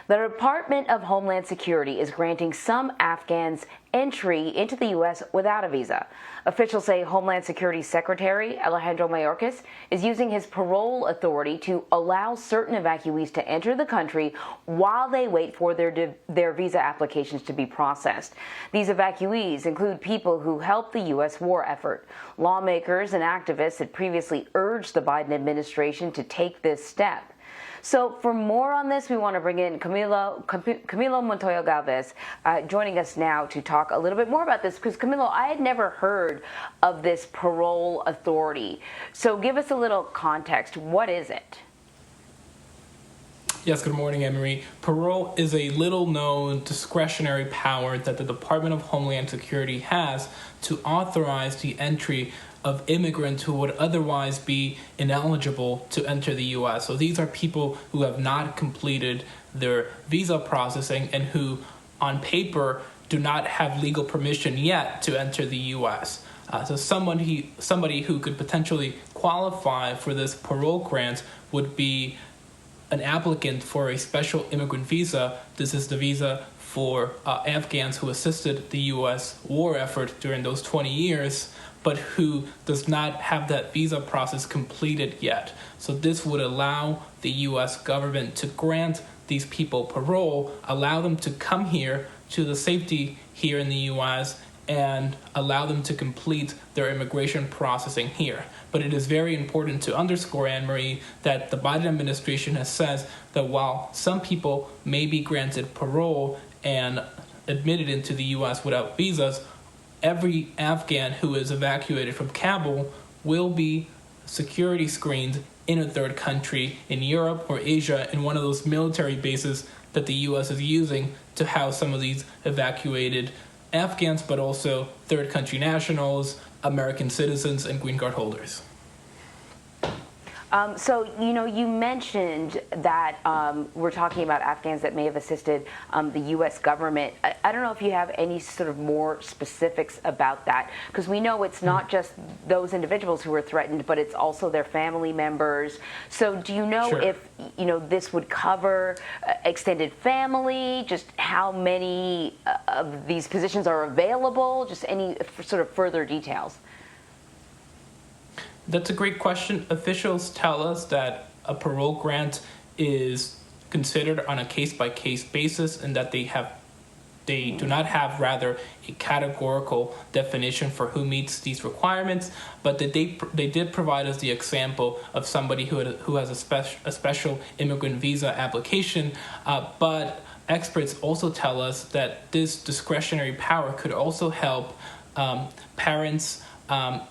The Department of Homeland Security is granting some Afghans entry into the U.S. without a visa. Officials say Homeland Security Secretary Alejandro Mayorkas is using his parole authority to allow certain evacuees to enter the country while they wait for their visa applications to be processed. These evacuees include people who helped the U.S. war effort. Lawmakers and activists had previously urged the Biden administration to take this step. So for more on this, we want to bring in Camilo Montoya-Galvez, joining us now to talk a little bit more about this, because Camilo, I had never heard of this parole authority. So give us a little context. What is it? Yes, good morning, Emery. Parole is a little-known discretionary power that the Department of Homeland Security has to authorize the entry of immigrants who would otherwise be ineligible to enter the U.S. So these are people who have not completed their visa processing and who, on paper, do not have legal permission yet to enter the U.S. So somebody who could potentially qualify for this parole grant would be an applicant for a special immigrant visa. This is the visa for Afghans who assisted the U.S. war effort during those 20 years, but who does not have that visa process completed yet. So this would allow the U.S. government to grant these people parole, allow them to come here to the safety here in the U.S., and allow them to complete their immigration processing here. But it is very important to underscore, Anne-Marie, that the Biden administration has said that while some people may be granted parole and admitted into the U.S. without visas, every Afghan who is evacuated from Kabul will be security screened in a third country in Europe or Asia in one of those military bases that the U.S. is using to house some of these evacuated Afghans, but also third country nationals, American citizens, and green card holders. So, you mentioned that we're talking about Afghans that may have assisted the U.S. government. I don't know if you have any sort of more specifics about that, because we know it's not just those individuals who were threatened, but it's also their family members. So do you know if, this would cover extended family, just how many of these positions are available, just any sort of further details? That's a great question. Officials tell us that a parole grant is considered on a case-by-case basis, and that they do not have rather a categorical definition for who meets these requirements, but that they did provide us the example of somebody who has a special immigrant visa application, but experts also tell us that this discretionary power could also help parents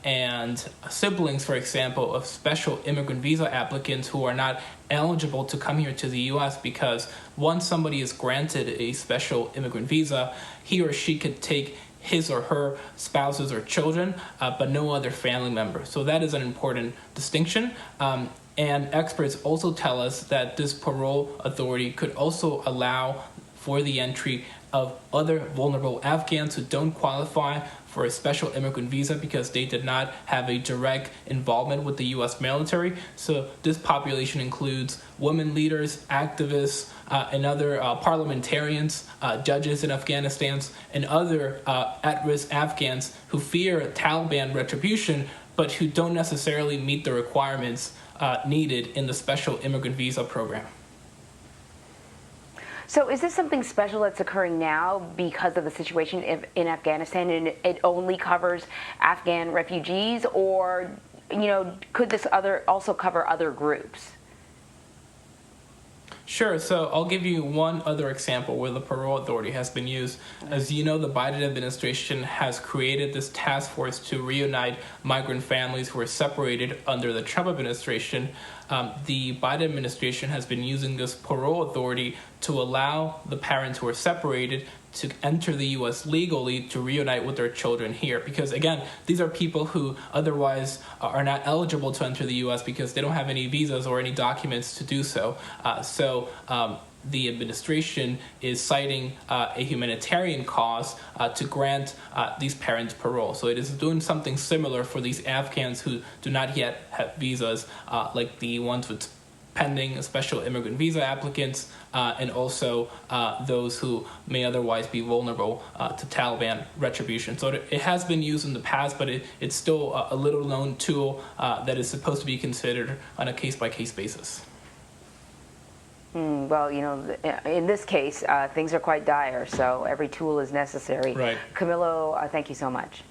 and siblings, for example, of special immigrant visa applicants who are not eligible to come here to the U.S. because once somebody is granted a special immigrant visa, he or she could take his or her spouses or children, but no other family member. So that is an important distinction. And experts also tell us that this parole authority could also allow for the entry of other vulnerable Afghans who don't qualify for a special immigrant visa because they did not have a direct involvement with the U.S. military. So this population includes women leaders, activists, and other parliamentarians, judges in Afghanistan, and other at-risk Afghans who fear Taliban retribution, but who don't necessarily meet the requirements needed in the special immigrant visa program. So is this something special that's occurring now because of the situation in Afghanistan, and it only covers Afghan refugees, or, could this also cover other groups? Sure. So I'll give you one other example where the parole authority has been used. As you know, the Biden administration has created this task force to reunite migrant families who were separated under the Trump administration. The Biden administration has been using this parole authority to allow the parents who are separated to enter the U.S. legally to reunite with their children here. Because, again, these are people who otherwise are not eligible to enter the U.S. because they don't have any visas or any documents to do so. The administration is citing a humanitarian cause to grant these parents parole. So it is doing something similar for these Afghans who do not yet have visas, like the ones with pending special immigrant visa applicants, and also those who may otherwise be vulnerable to Taliban retribution. So it has been used in the past, but it's still a little known tool that is supposed to be considered on a case-by-case basis. Well, in this case, things are quite dire, so every tool is necessary. Right. Camilo, thank you so much.